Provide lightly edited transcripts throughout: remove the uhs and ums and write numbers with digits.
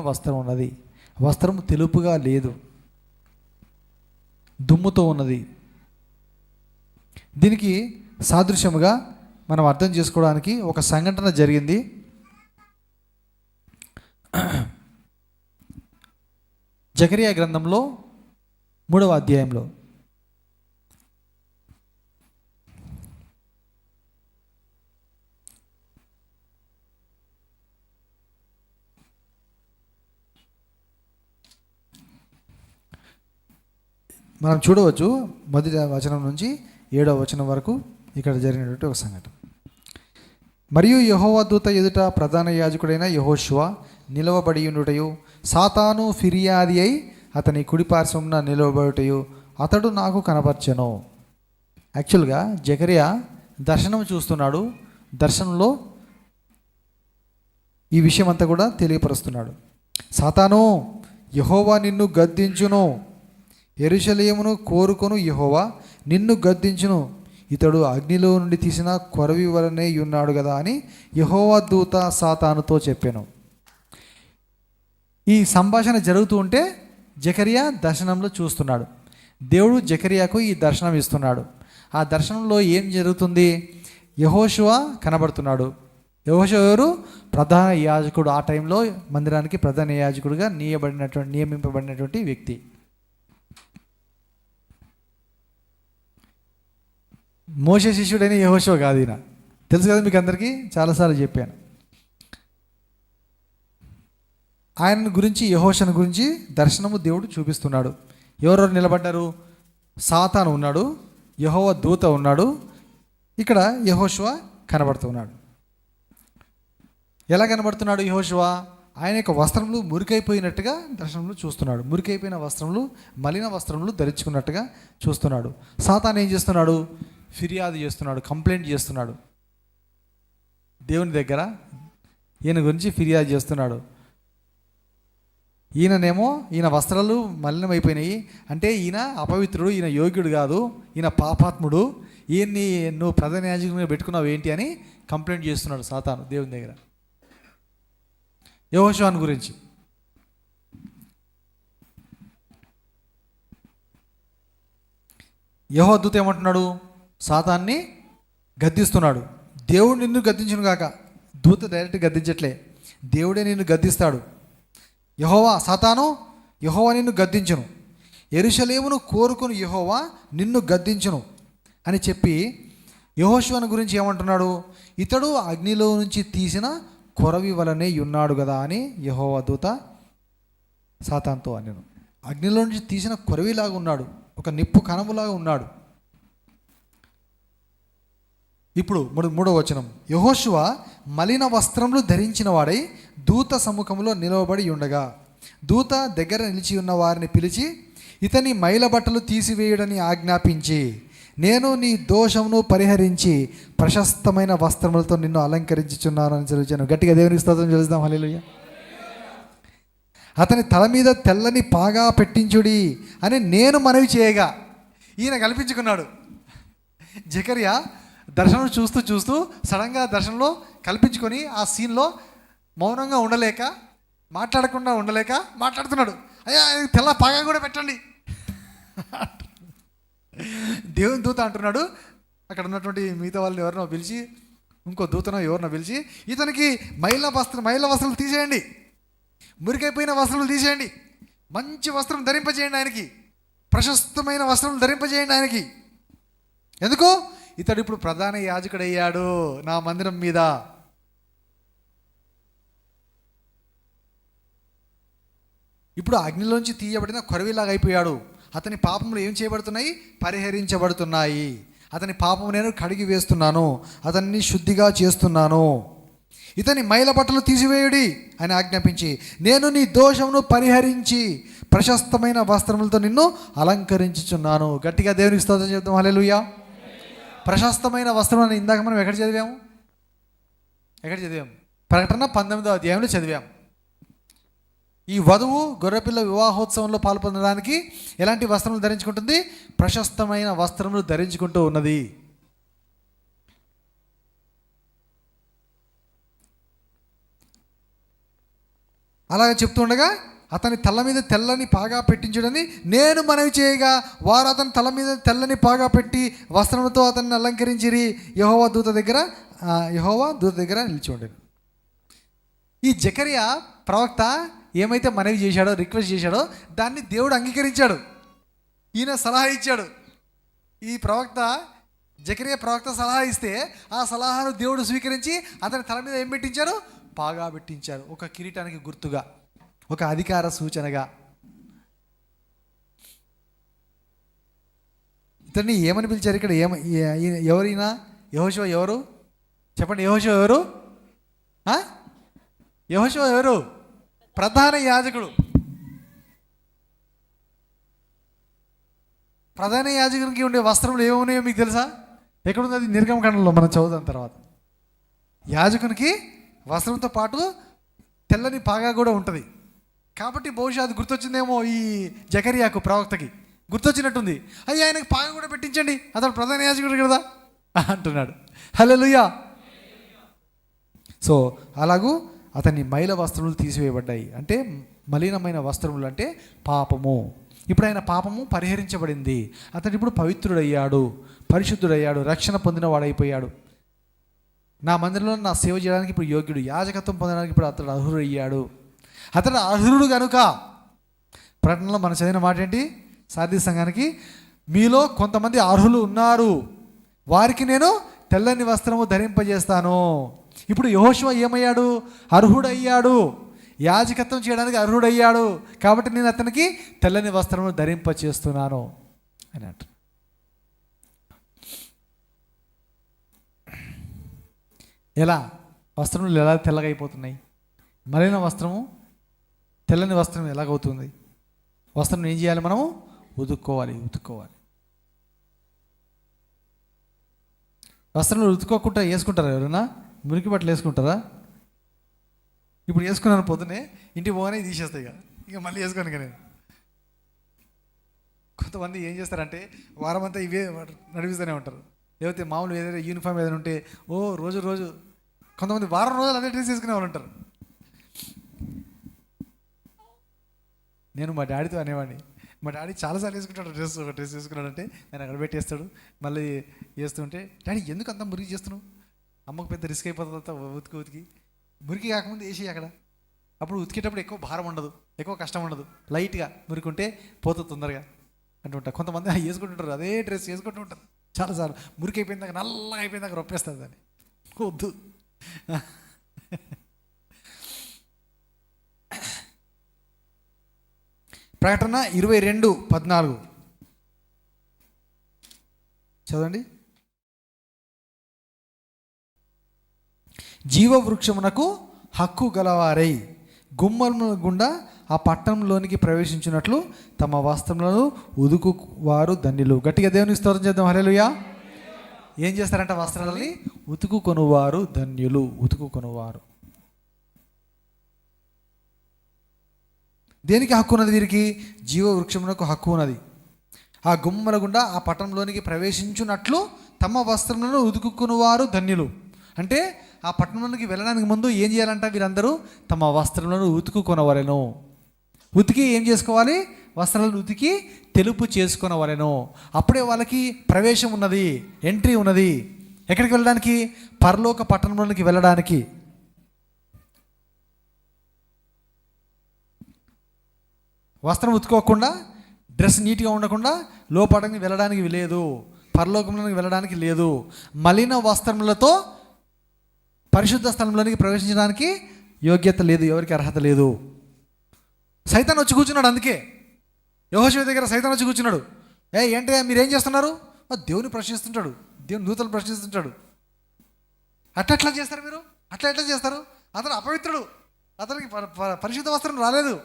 వస్త్రం ఉన్నది, వస్త్రం తెలుపుగా లేదు, దుమ్ముతో ఉన్నది. దీనికి సాదృశ్యముగా మనం అర్థం చేసుకోవడానికి ఒక సంఘటన జరిగింది. జకరియా గ్రంథంలో 3వ అధ్యాయంలో మనం చూడవచ్చు. మొదటి వచనం నుంచి 7వ వచనం వరకు ఇక్కడ జరిగినటువంటి ఒక సంఘటన. మరియు యెహోవా దూత ఎదుట ప్రధాన యాజకుడైన యెహోషువ నిలవబడి ఉండుటయు, సాతాను ఫిర్యాది అయి అతని కుడిపార్శ్వమున నిలవబడుటయు అతడు నాకు కనపర్చెను. యాక్చువల్గా జకరియా దర్శనం చూస్తున్నాడు. దర్శనంలో ఈ విషయం అంతా కూడా తెలియపరుస్తున్నాడు. సాతాను, యెహోవా నిన్ను గద్దించును, యెరూషలేమును కోరుకొను యెహోవా నిన్ను గద్దించును, ఇతడు అగ్నిలో నుండి తీసిన కొరవి వలనే ఉన్నాడు కదా అని యెహోవా దూత సాతానుతో చెప్పాను. ఈ సంభాషణ జరుగుతూ ఉంటే జకరియా దర్శనంలో చూస్తున్నాడు. దేవుడు జకరియాకు ఈ దర్శనం ఇస్తున్నాడు. ఆ దర్శనంలో ఏం జరుగుతుంది? యెహోషువ కనబడుతున్నాడు. యెహోషువ ఎవరు? ప్రధాన యాజకుడు. ఆ టైంలో మందిరానికి ప్రధాన యాజకుడిగా నియమింపబడినటువంటి వ్యక్తి. మోషే శిష్యుడైన యెహోషువ కాదు ఈయన. తెలుసు కదా మీకు అందరికీ, చాలాసార్లు చెప్పాను. ఆయన గురించి, యెహోషువను గురించి దర్శనము దేవుడు చూపిస్తున్నాడు. ఎవరెవరు నిలబడ్డారు? సాతాను ఉన్నాడు, యెహోవా దూత ఉన్నాడు, ఇక్కడ యెహోషువ కనబడుతున్నాడు. ఎలా కనబడుతున్నాడు యెహోషువ? ఆయన యొక్క వస్త్రములు మురికైపోయినట్టుగా దర్శనంలో చూస్తున్నాడు. మురికైపోయిన వస్త్రములు, మలిన వస్త్రములు ధరించుకున్నట్టుగా చూస్తున్నాడు. సాతాను ఏం చేస్తున్నాడు? ఫిర్యాదు చేస్తున్నాడు, కంప్లైంట్ చేస్తున్నాడు దేవుని దగ్గర. ఈయన గురించి ఫిర్యాదు చేస్తున్నాడు. ఈయన వస్త్రాలు మలినమైపోయినాయి, అంటే ఈయన అపవిత్రుడు, ఈయన యోగ్యుడు కాదు, ఈయన పాపాత్ముడు, ఈయన్ని నువ్వు ప్రధాన యాజకుడిగా పెట్టుకున్నావు ఏంటి అని కంప్లైంట్ చేస్తున్నాడు సాతాను దేవుని దగ్గర యెహోషువను గురించి. యెహోవా దూత ఏమంటున్నాడు? సాతాన్ని గద్దిస్తున్నాడు. దేవుడు నిన్ను గద్దించును గాక. దూత డైరెక్ట్ గద్దించట్లే, దేవుడే నిన్ను గద్దిస్తాడు. యెహోవా, సాతాను, యెహోవా నిన్ను గద్దించును, యెరూషలేమును కోరుకుని యెహోవా నిన్ను గద్దించును అని చెప్పి యెహోషువను గురించి ఏమంటున్నాడు? ఇతడు అగ్నిలో నుంచి తీసిన కొరవి వలనే ఉన్నాడు కదా అని యెహోవా దూత సాతానుతో అన్నాను. అగ్నిలో నుంచి తీసిన కొరవిలాగా ఉన్నాడు, ఒక నిప్పు కణములాగా ఉన్నాడు. ఇప్పుడు 3వ వచనం. యెహోషువ మలిన వస్త్రములు ధరించిన వాడై దూత సముఖంలో నిలవబడి ఉండగా, దూత దగ్గర నిలిచి ఉన్న వారిని పిలిచి ఇతని మైల బట్టలు తీసివేయుడని ఆజ్ఞాపించి, నేను నీ దోషమును పరిహరించి ప్రశస్తమైన వస్త్రములతో నిన్ను అలంకరించుచున్నాను అని చదివాను. గట్టిగా దేవునికి స్తోత్రం చెల్లిద్దాం. హల్లెలూయా. అతని తల మీద తెల్లని పాగా పెట్టించుడి అని నేను మనవి చేయగా, ఈయన కల్పించుకున్నాడు. జకరియా దర్శనం చూస్తూ సడన్గా దర్శనంలో కల్పించుకొని ఆ సీన్లో మౌనంగా ఉండలేక, మాట్లాడకుండా ఉండలేక మాట్లాడుతున్నాడు. అయ్యా తెల్ల పాగా కూడా పెట్టండి. దేవుని దూత అంటున్నాడు. అక్కడ ఉన్నటువంటి మిగతా వాళ్ళని ఎవరినో పిలిచి, ఇంకో దూతనో ఎవరినో పిలిచి, ఇతనికి మైల వస్త్రాలు తీసేయండి, మురికైపోయిన వస్త్రాలు తీసేయండి, మంచి వస్త్రం ధరింపజేయండి, ఆయనకి ప్రశస్తమైన వస్త్రం ధరింపజేయండి ఆయనకి. ఎందుకు? ఇతడు ఇప్పుడు ప్రధాన యాజకుడయ్యాడు నా మందిరం మీద. ఇప్పుడు అగ్నిలోంచి తీయబడిన కొరవిలాగా అయిపోయాడు. అతని పాపములు ఏం చేయబడుతున్నాయి? పరిహరించబడుతున్నాయి. అతని పాపము నేను కడిగి వేస్తున్నాను, అతన్ని శుద్ధిగా చేస్తున్నాను. ఇతని మైల బట్టలు తీసివేయుడి అని ఆజ్ఞాపించి, నేను నీ దోషమును పరిహరించి ప్రశస్తమైన వస్త్రములతో నిన్ను అలంకరించుచున్నాను. గట్టిగా దేవునికి స్తోత్రం చెప్తాం. హల్లెలూయా. ప్రశస్తమైన వస్త్రం అని ఇందాక మనం ఎక్కడ చదివాము? ప్రకటన 19వ అధ్యాయంలో చదివాం. ఈ వధువు గొర్రెపిల్ల వివాహోత్సవంలో పాల్పొందడానికి ఎలాంటి వస్త్రములు ధరించుకుంటుంది? ప్రశస్తమైన వస్త్రములు ధరించుకుంటూ ఉన్నది. అలాగే చెప్తుండగా అతని తల మీద తెల్లని పాగా పెట్టించడని నేను మనవి చేయగా వారు అతని తల మీద తెల్లని పాగా పెట్టి వస్త్రంతో అతన్ని అలంకరించిరి. యెహోవా దూత దగ్గర నిలిచి ఉండేది. ఈ జకరియా ప్రవక్త ఏమైతే మనవి చేశాడో, రిక్వెస్ట్ చేశాడో దాన్ని దేవుడు అంగీకరించాడు. ఈయన సలహా ఇచ్చాడు. ఈ ప్రవక్త జకరియా ప్రవక్త సలహా ఇస్తే ఆ సలహాను దేవుడు స్వీకరించి అతని తల మీద ఏం పెట్టించారు? పాగా పెట్టించారు. ఒక కిరీటానికి గుర్తుగా, ఒక అధికార సూచనగా. ఇతన్ని ఏమని పిలిచారు ఇక్కడ? ఎవరైనా యెహోషువ ఎవరు చెప్పండి? యెహోషువ ఎవరు? యెహోషువ ఎవరు? ప్రధాన యాజకుడు. ప్రధాన యాజకునికి ఉండే వస్త్రములు ఏమున్నాయో మీకు తెలుసా? ఎక్కడుంది అది? నిర్గమకాండంలో మనం చదువుదాం తర్వాత. యాజకునికి వస్త్రంతో పాటు తెల్లని పాగా కూడా ఉంటుంది. కాబట్టి బహుశా అది గుర్తొచ్చిందేమో ఈ జకరియాకు, ప్రవక్తకి గుర్తొచ్చినట్టుంది. అయ్యా ఆయనకి పాగా కూడా పెట్టించండి, అతను ప్రధాన యాజకుడు కదా అంటున్నాడు. హల్లెలూయా. సో అలాగూ అతని మైల వస్త్రములు తీసివేయబడ్డాయి. అంటే మలినమైన వస్త్రములు అంటే పాపము. ఇప్పుడు ఆయన పాపము పరిహరించబడింది. అతను ఇప్పుడు పవిత్రుడయ్యాడు, పరిశుద్ధుడయ్యాడు, రక్షణ పొందిన వాడైపోయాడు. నా మందిరంలో నా సేవ చేయడానికి ఇప్పుడు యోగ్యుడు, యాజకత్వం పొందడానికి ఇప్పుడు అతడు అర్హుడయ్యాడు. అతడు అర్హుడు కనుక ప్రకటనలో మనం చదివిన మాట ఏంటి? సార్దీస్ సంఘానికి, మీలో కొంతమంది అర్హులు ఉన్నారు, వారికి నేను తెల్లని వస్త్రము ధరింపజేస్తాను. ఇప్పుడు యెహోషువ ఏమయ్యాడు? అర్హుడయ్యాడు, యాజకత్వం చేయడానికి అర్హుడయ్యాడు. కాబట్టి నేను అతనికి తెల్లని వస్త్రమును ధరింపచేస్తున్నాను అని అంట. ఎలా వస్త్రములు ఎలా తెల్లగైపోతున్నాయి? మలిన వస్త్రము తెల్లని వస్త్రం ఎలాగవుతుంది? వస్త్రం ఏం చేయాలి? మనము ఉతుక్కోవాలి. వస్త్రంలో ఉతుక్కోకుండా వేసుకుంటారా? ఎవరైనా మురికి బట్టలు వేసుకుంటారా? ఇప్పుడు వేసుకున్నాను, పొద్దునే ఇంటికి పోగానే తీసేస్తాయి ఇక మళ్ళీ వేసుకోను. నేను కొంతమంది ఏం చేస్తారంటే వారం అంతా ఇవే నడిపిస్తూనే ఉంటారు. లేకపోతే మామూలు ఏదైనా యూనిఫామ్ ఏదైనా ఉంటే రోజు కొంతమంది వారం రోజులు అదే డ్రెస్ వేసుకునే వాళ్ళు ఉంటారు. నేను మా డాడీతో అనేవాడిని, మా డాడీ చాలాసార్లు వేసుకుంటాడు ఒక డ్రెస్ వేసుకున్నాడంటే నేను అక్కడ పెట్టేస్తాడు, మళ్ళీ వేస్తుంటే డాడీ ఎందుకు అంత మురికి చేస్తున్నావు? అమ్మకు పెద్ద రిస్క్ అయిపోతుంది ఉతికి మురికి కాకముందు వేసి అక్కడ. అప్పుడు ఉతికేటప్పుడు ఎక్కువ భారం ఉండదు, ఎక్కువ కష్టం ఉండదు, లైట్గా మురికుంటే పోతుంది తొందరగా అంటుంటా. కొంతమంది వేసుకుంటుంటారు, అదే డ్రెస్ వేసుకుంటూ ఉంటారు చాలాసార్లు. మురికి అయిపోయిందాక, నల్లగా అయిపోయిందాక రొప్పేస్తుంది దాన్ని. వద్దు. ప్రకటన 22:14 చదవండి. జీవవృక్షమునకు హక్కు గలవారై గుమ్మముల గుండా ఆ పట్టణంలోనికి ప్రవేశించినట్లు తమ వస్త్రములను ఉతుకువారు ధన్యులు. గట్టిగా దేవునికి స్తోత్రం చేద్దాం. హల్లెలూయా. ఏం చేస్తారంట? వస్త్రాలని ఉతుకుకొనువారు ధన్యులు. ఉతుకుకొనువారు. దేనికి హక్కు ఉన్నది వీరికి? జీవవృక్షమునకు హక్కు ఉన్నది. ఆ గుమ్మల గుండా ఆ పట్టణంలోనికి ప్రవేశించున్నట్లు తమ వస్త్రములను ఉతుకుకొనువారు ధన్యులు. అంటే ఆ పట్టణంలోనికి వెళ్ళడానికి ముందు ఏం చేయాలంట? వీరందరూ తమ వస్త్రములను ఉతుకుకొనవలెను. ఉతికి ఏం చేసుకోవాలి? వస్త్రాలను ఉతికి తెలుపు చేసుకొనవలెను. అప్పుడే వాళ్ళకి ప్రవేశం ఉన్నది, ఎంట్రీ ఉన్నది. ఎక్కడికి వెళ్ళడానికి? పరలోక పట్టణంలోనికి వెళ్ళడానికి. వస్త్రం ఉతుకోకుండా, డ్రెస్ నీట్గా ఉండకుండా లోపలికి వెళ్ళడానికి లేదు, పరలోకంలోకి వెళ్ళడానికి లేదు. మలిన వస్త్రములతో పరిశుద్ధ స్థలంలోనికి ప్రవేశించడానికి యోగ్యత లేదు, ఎవరికి అర్హత లేదు. సైతాన్ వచ్చి కూర్చున్నాడు. అందుకే యెహోషువ దగ్గర సైతాన్ వచ్చి కూర్చున్నాడు. ఏంటి మీరేం చేస్తున్నారు? దేవుని ప్రశ్నిస్తుంటాడు, దేవుని దూతలు ప్రశ్నిస్తుంటాడు. అట్లా చేస్తారు మీరు, ఎట్లా చేస్తారు? అతను అపవిత్రుడు, అతనికి పరిశుద్ధ వస్త్రం రాలేదు,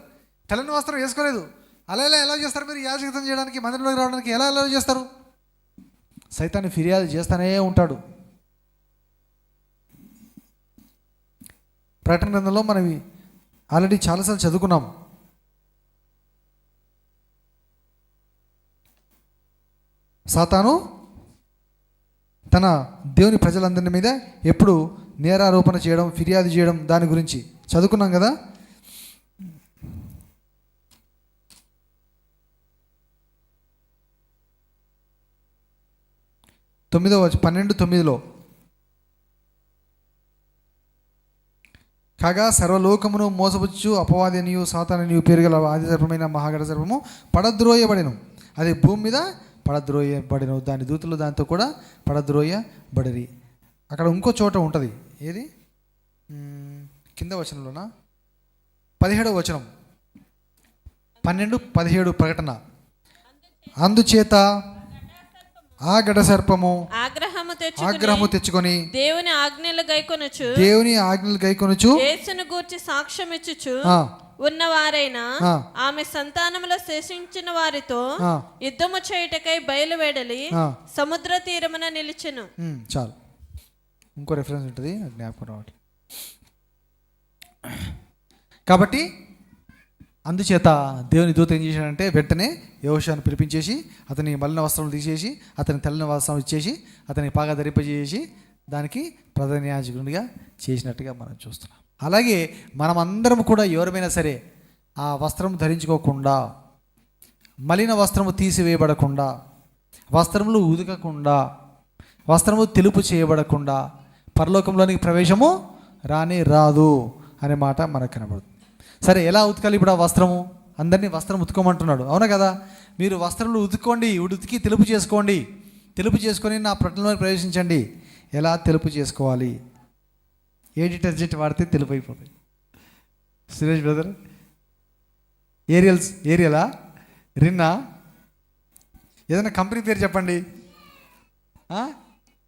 తెల్లని వస్త్రం వేసుకోలేదు. అలా ఎలా చేస్తారు మీరు? యాజకత్వం చేయడానికి, మందిరంలోకి రావడానికి ఎలా చేస్తారు? సైతాన్ని ఫిర్యాదు చేస్తూనే ఉంటాడు. ప్రకటన గ్రంథంలో మనం ఆల్రెడీ చాలాసార్లు చదువుకున్నాం. సాతాను తన దేవుని ప్రజలందరి మీద ఎప్పుడు నేరారోపణ చేయడం, ఫిర్యాదు చేయడం, దాని గురించి చదువుకున్నాం కదా. 12:9 కాగా సర్వలోకమును మోసపుచ్చు అపవాదినియు సాతాననియు పేరు గల ఆది సర్పమైన మహాగణ సర్పము పడద్రోయబడెను. అది భూమి మీద పడద్రోయబడెను, దాని దూతలు దాంతో కూడా పడద్రోయబడిరి. అక్కడ ఇంకో చోట ఉంటుంది, ఏది కింద వచనంలోనా 17వ వచనం, 12:17 ప్రకటన. అందుచేత ఆ గడ సర్పము ఆగ్రహము తెచ్చుకొని దేవుని ఆజ్ఞలు గైకొనుచు యేసును గూర్చి సాక్ష్యం ఇచ్చుచు ఉన్నవారైన ఆమె సంతానములో శేషించిన వారితో యుద్ధము చేయుటకై బయలువెడలి సముద్ర తీరమున నిలిచెను. చాలు, ఇంకో రెఫరెన్స్ ఉంటుంది, జ్ఞాపకం రావట్లేదు. కాబట్టి అందుచేత దేవుని దూత ఏం చేశాడంటే వెంటనే యెహోషువను పిలిపించేసి అతని మలిన వస్త్రం తీసేసి అతని తెల్లని వస్త్రం ఇచ్చేసి అతని పాగా ధరింపజేసి దానికి ప్రధాన యాజకునిగా చేసినట్టుగా మనం చూస్తున్నాం. అలాగే మనమందరం కూడా ఎవరమైనా సరే ఆ వస్త్రం ధరించుకోకుండా, మలిన వస్త్రము తీసివేయబడకుండా, వస్త్రములు ఉదకకుండా, వస్త్రము తెలుపు చేయబడకుండా పరలోకంలోనికి ప్రవేశము రాదు అనే మాట మనకు కనబడుతుంది. సరే, ఎలా ఉతకాలి ఇప్పుడు ఆ వస్త్రము? అందరినీ వస్త్రం ఉతుకోమంటున్నాడు, అవునా కదా? మీరు వస్త్రములు ఉతుక్కోండి, ఉతికి తెలుపు చేసుకోండి, తెలుపు చేసుకొని నా పట్టణంలో ప్రవేశించండి. ఎలా తెలుపు చేసుకోవాలి? ఏ డిటర్జెంట్ వాడితే తెలుపు అయిపోతుంది? సురేష్ బ్రదర్, ఏరియలా, రిన్నా, ఏదైనా కంపెనీ పేరు చెప్పండి.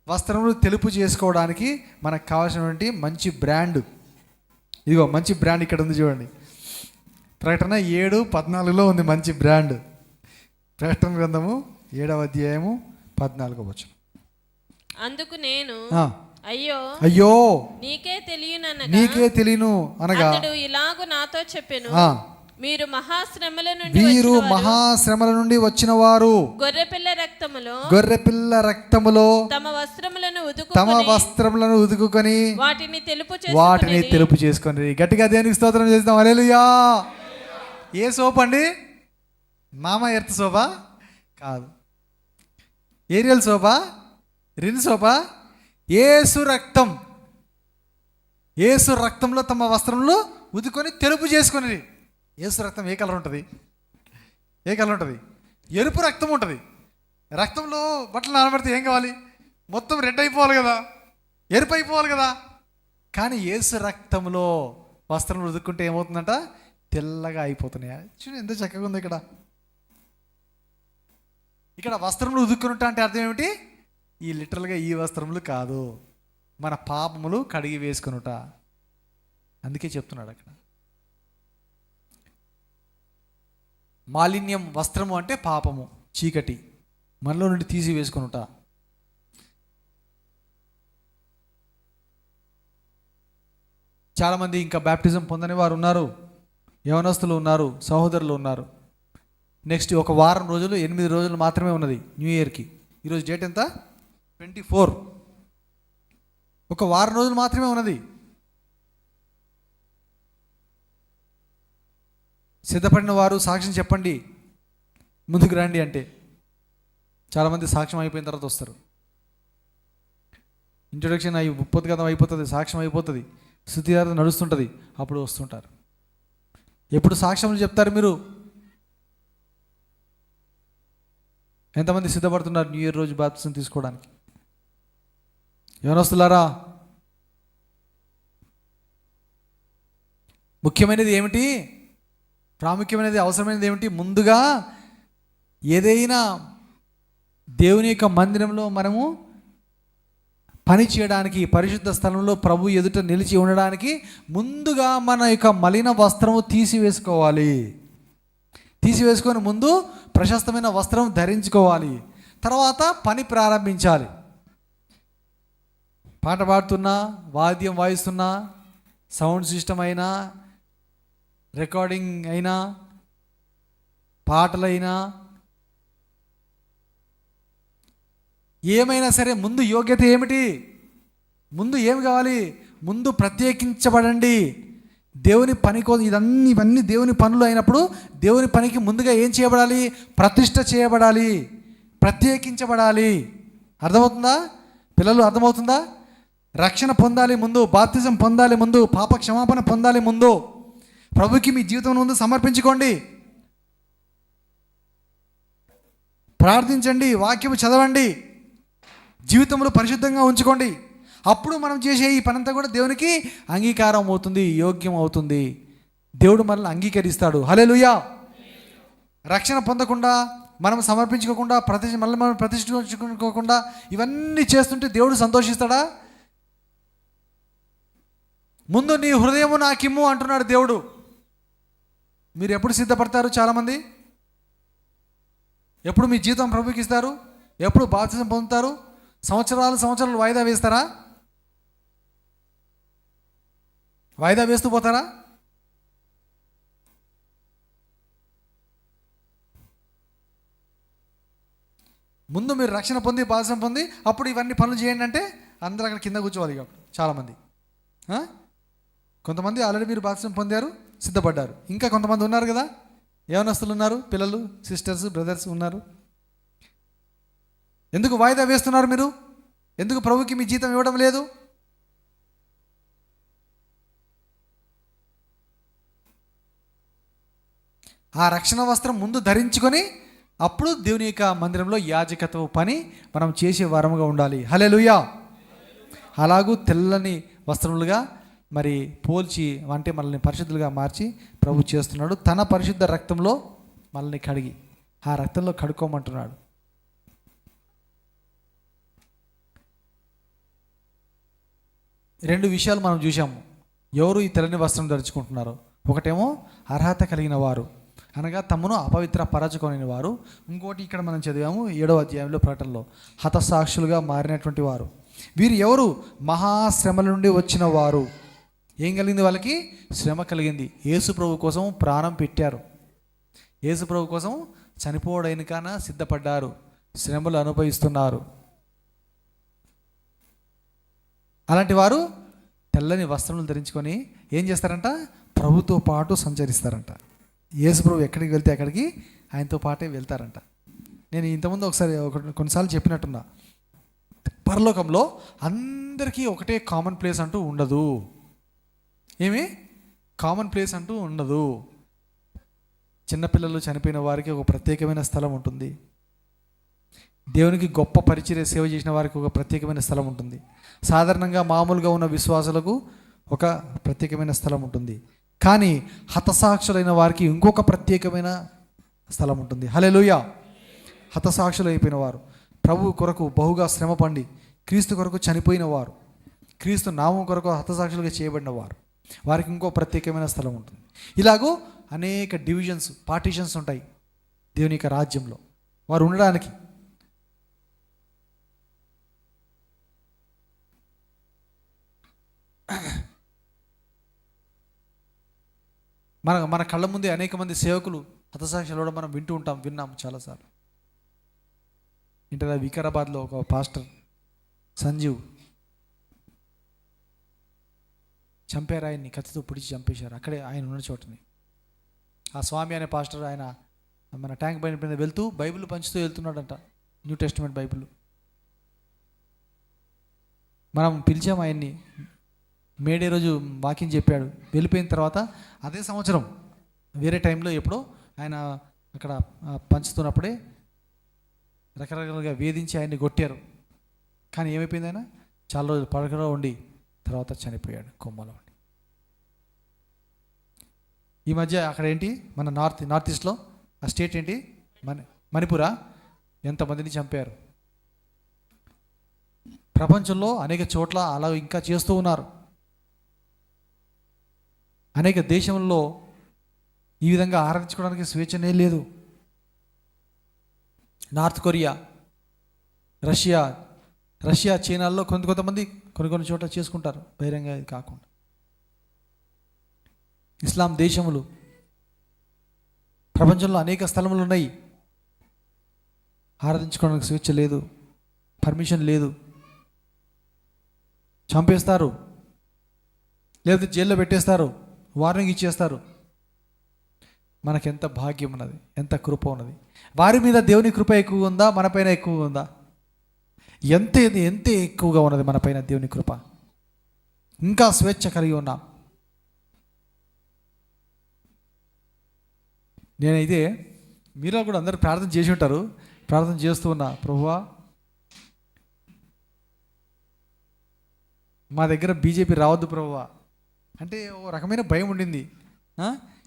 వస్త్రములు తెలుపు చేసుకోవడానికి మనకు కావాల్సినటువంటి మంచి బ్రాండ్, ఇదిగో మంచి బ్రాండ్ ఇక్కడ ఉంది చూడండి. ప్రకటన 7:14 ఉంది మంచి బ్రాండ్. ప్రకటన గ్రంథము 7వ అధ్యాయము 14వ వచనం. అందుకు నేను అయ్యో నీకే తెలియను అనగా ఇలాగు నాతో చెప్పెను, మీరు మహాశ్రమల నుండి వచ్చిన వారు గొర్రెపిల్ల రక్తములో తమ వస్త్రములను ఉదుకుకొని వాటిని తెలుపు చేసుకొని. గట్టిగా దేనికి స్తోత్రం చేస్తాం. హల్లెలూయా. ఏ సోప్ అండి? మామా ఎర్త్ సోపా కాదు, ఏరియల్ సోపా, రిన్ సోపా, యేసు రక్తం. యేసు రక్తంలో తమ వస్త్రములు ఉదుకొని తెలుపు చేసుకొని. యేసు రక్తం ఏ కలర్ ఉంటుంది? ఎరుపు రక్తం ఉంటుంది. రక్తంలో బట్టలు నానబడితే ఏం కావాలి? మొత్తం రెడ్ అయిపోవాలి కదా, ఎరుపు అయిపోవాలి కదా. కానీ యేసు రక్తంలో వస్త్రం ఉదుక్కుంటే ఏమవుతుందంట? తెల్లగా అయిపోతున్నాయా? చూడండి ఎంత చక్కగా ఉంది. ఇక్కడ వస్త్రములు ఉదుక్కునుట అంటే అర్థం ఏమిటి? ఈ లిటరల్గా ఈ వస్త్రములు కాదు, మన పాపములు కడిగి వేసుకునుట. అందుకే చెప్తున్నాడు అక్కడ. మాలిన్యం వస్త్రము అంటే పాపము, చీకటి, మనలో నుండి తీసి వేసుకునుట. చాలామంది ఇంకా బ్యాప్టిజం పొందని వారు ఉన్నారు, యవనస్తులు ఉన్నారు, సహోదరులు ఉన్నారు. నెక్స్ట్ ఒక వారం రోజులు, 8 రోజులు మాత్రమే ఉన్నది న్యూ ఇయర్కి. ఈరోజు డేట్ ఎంత? 24. ఒక వారం రోజులు మాత్రమే ఉన్నది. సిద్ధపడిన వారు సాక్ష్యం చెప్పండి, ముందుకు రండి అంటే చాలామంది సాక్ష్యం అయిపోయిన తర్వాత వస్తారు. ఇంట్రొడక్షన్ అయిపోతుంది కదా, అయిపోతుంది, సాక్ష్యం అయిపోతుంది, స్తుతియార్థం నడుస్తుంటుంది, అప్పుడు వస్తుంటారు. ఎప్పుడు సాక్ష్యములు చెప్తారు మీరు? ఎంతమంది సిద్ధపడుతున్నారు న్యూ ఇయర్ రోజు బాప్తిసం తీసుకోవడానికి? యవనస్తులారా, ముఖ్యమైనది ఏమిటి? ప్రాముఖ్యమైనది, అవసరమైనది ఏమిటి? ముందుగా ఏదైనా దేవుని యొక్క మందిరంలో మనము పని చేయడానికి, పరిశుద్ధ స్థలంలో ప్రభు ఎదుట నిలిచి ఉండడానికి ముందుగా మన యొక్క మలిన వస్త్రము తీసివేసుకోవాలి. తీసివేసుకొని ముందు ప్రశస్తమైన వస్త్రం ధరించుకోవాలి. తర్వాత పని ప్రారంభించాలి. పాట పాడుతున్నా, వాద్యం వాయిస్తున్నా, సౌండ్ సిస్టమ్ అయినా, రికార్డింగ్ అయినా, పాటలైనా, ఏమైనా సరే ముందు యోగ్యత ఏమిటి? ముందు ఏమి కావాలి? ముందు ప్రత్యేకించబడండి దేవుని పని కోసం. ఇవన్నీ దేవుని పనులు అయినప్పుడు దేవుని పనికి ముందుగా ఏం చేయబడాలి? ప్రతిష్ఠ చేయబడాలి, ప్రత్యేకించబడాలి. అర్థమవుతుందా పిల్లలు? అర్థమవుతుందా? రక్షణ పొందాలి ముందు, బాప్తిజం పొందాలి ముందు, పాప క్షమాపణ పొందాలి ముందు, ప్రభుకి మీ జీవితం ముందు సమర్పించుకోండి, ప్రార్థించండి, వాక్యం చదవండి, జీవితంలో పరిశుద్ధంగా ఉంచుకోండి. అప్పుడు మనం చేసే ఈ పనంతా కూడా దేవునికి అంగీకారం అవుతుంది, యోగ్యం అవుతుంది. దేవుడు మనల్ని అంగీకరిస్తాడు. హల్లెలూయా. రక్షణ పొందకుండా, మనం సమర్పించుకోకుండా, మళ్ళీ మనం ప్రతిష్ఠించుకోకుండా ఇవన్నీ చేస్తుంటే దేవుడు సంతోషిస్తాడా? ముందు నీ హృదయము నాకిమ్ము అంటున్నాడు దేవుడు. మీరు ఎప్పుడు సిద్ధపడతారు? చాలామంది ఎప్పుడు మీ జీవితం ప్రభుకి ఇస్తారు? ఎప్పుడు బాప్తిజం పొందుతారు? సంవత్సరాలు వాయిదా వేస్తారా? వాయిదా వేస్తూ పోతారా? ముందు మీరు రక్షణ పొంది, బాప్తిజం పొంది అప్పుడు ఇవన్నీ పనులు చేయండి అంటే అందరూ అక్కడ కింద కూర్చోవాలి. కాబట్టి చాలామంది, కొంతమంది ఆల్రెడీ మీరు బాప్తిజం పొందారు, సిద్ధపడ్డారు. ఇంకా కొంతమంది ఉన్నారు కదా, యవనస్తులు ఉన్నారు, పిల్లలు, సిస్టర్స్, బ్రదర్స్ ఉన్నారు. ఎందుకు వాయిదా వేస్తున్నారు మీరు? ఎందుకు ప్రభుకి మీ జీతం ఇవ్వడం లేదు? ఆ రక్షణ వస్త్రం ముందు ధరించుకొని అప్పుడు దేవుని యొక్క మందిరంలో యాజకత్వ పని మనం చేసే వారముగా ఉండాలి. హల్లెలూయా. అలాగూ తెల్లని వస్త్రములుగా మరి పోల్చి, అంటే మనల్ని పరిశుద్ధులుగా మార్చి ప్రభు చేస్తున్నాడు. తన పరిశుద్ధ రక్తంలో మనల్ని కడిగి, ఆ రక్తంలో కడుక్కోమంటున్నాడు. రెండు విషయాలు మనం చూసాము. ఎవరు ఈ తెల్లని వస్త్రం ధరించుకుంటున్నారో, ఒకటేమో అర్హత కలిగిన వారు, అనగా తమను అపవిత్ర పరచుకొని వారు. ఇంకోటి ఇక్కడ మనం చదివాము 7వ అధ్యాయంలో ప్రకటనలో, హతసాక్షులుగా మారినటువంటి వారు. వీరు ఎవరు? మహాశ్రమల నుండి వచ్చిన వారు. ఏం కలిగింది వాళ్ళకి? శ్రమ కలిగింది. యేసు ప్రభు కోసం ప్రాణం పెట్టారు, యేసు ప్రభు కోసం చనిపోవడానికైనా సిద్ధపడ్డారు, శ్రమలు అనుభవిస్తున్నారు. అలాంటి వారు తెల్లని వస్త్రములు ధరించుకొని ఏం చేస్తారంట? ప్రభుతో పాటు సంచరిస్తారంట. యేసు ప్రభు ఎక్కడికి వెళ్తే అక్కడికి ఆయనతో పాటే వెళ్తారంట. నేను ఇంతకుముందు ఒకసారి కొన్నిసార్లు చెప్పినట్టున్నా, పరలోకంలో అందరికీ ఒకటే కామన్ ప్లేస్ అంటూ ఉండదు. ఏమి కామన్ ప్లేస్ అంటూ ఉండదు. చిన్నపిల్లలు చనిపోయిన వారికి ఒక ప్రత్యేకమైన స్థలం ఉంటుంది. దేవునికి గొప్ప పరిచర్య సేవ చేసిన వారికి ఒక ప్రత్యేకమైన స్థలం ఉంటుంది. సాధారణంగా మామూలుగా ఉన్న విశ్వాసులకు ఒక ప్రత్యేకమైన స్థలం ఉంటుంది. కానీ హతసాక్షులైన వారికి ఇంకొక ప్రత్యేకమైన స్థలం ఉంటుంది. హల్లెలూయా. హతసాక్షులు అయిపోయిన వారు, ప్రభు కొరకు బహుగా శ్రమ పండి క్రీస్తు కొరకు చనిపోయిన వారు, క్రీస్తు నామం కొరకు హతసాక్షులుగా చేయబడిన వారు, వారికి ఇంకో ప్రత్యేకమైన స్థలం ఉంటుంది. ఇలాగూ అనేక డివిజన్స్, పార్టీషన్స్ ఉంటాయి దేవుని యొక్క రాజ్యంలో వారు ఉండడానికి. మన కళ్ళ ముందే అనేక మంది సేవకులు హతసాక్షులు కూడా మనం విన్నాం చాలాసార్లు. ఇంటర్ వికారాబాద్లో ఒక పాస్టర్ సంజీవ్ చంపారు, ఆయన్ని కత్తితో పొడిచి చంపేశారు. అక్కడే ఆయన ఉన్న చోటని. ఆ స్వామి అనే పాస్టర్ ఆయన మన ట్యాంక్ పైన వెళ్తూ బైబిల్ పంచుతూ వెళ్తున్నాడంట, న్యూ టెస్టిమెంట్ బైబిల్. మనం పిలిచాము ఆయన్ని, మేడే రోజు వాకింగ్ చెప్పాడు. వెళ్ళిపోయిన తర్వాత అదే సంవత్సరం వేరే టైంలో ఎప్పుడో ఆయన అక్కడ పంచుతున్నప్పుడే రకరకాలుగా వేధించి ఆయన్ని కొట్టారు. కానీ ఏమైపోయింది? ఆయన చాలా రోజులు పడకలో ఉండి తర్వాత చనిపోయాడు కొమ్మలో ఉండి. ఈ మధ్య అక్కడ ఏంటి, మన నార్త్ ఈస్ట్లో ఆ స్టేట్ ఏంటి, మణిపురా, ఎంతమందిని చంపారు. ప్రపంచంలో అనేక చోట్ల అలా ఇంకా చేస్తూ ఉన్నారు. అనేక దేశంలో ఈ విధంగా ఆరాధించుకోవడానికి స్వేచ్ఛనే లేదు. నార్త్ కొరియా, రష్యా, చైనాల్లో కొంతమంది కొన్ని చోట్ల చేసుకుంటారు బహిరంగ కాకుండా. ఇస్లాం దేశములు, ప్రపంచంలో అనేక స్థలములు ఉన్నాయి, ఆరాధించుకోవడానికి స్వేచ్ఛ లేదు, పర్మిషన్ లేదు, చంపేస్తారు, లేకపోతే జైల్లో పెట్టేస్తారు, వార్నింగ్ ఇచ్చేస్తారు. మనకెంత భాగ్యం ఉన్నది, ఎంత కృప ఉన్నది. వారి మీద దేవుని కృప ఎక్కువ ఉందా, మన పైన ఎక్కువ ఉందా? ఎంత ఎక్కువగా ఉన్నది మన పైన దేవుని కృప. ఇంకా స్వేచ్ఛ కలిగి ఉన్నాం. నేనైతే మీలో కూడా అందరూ ప్రార్థన చేసి ఉంటారు. ప్రార్థన చేస్తూ ఉన్నా, ప్రభువా మా దగ్గర బీజేపీ రావద్దు ప్రభువా అంటే ఓ రకమైన భయం ఉండింది.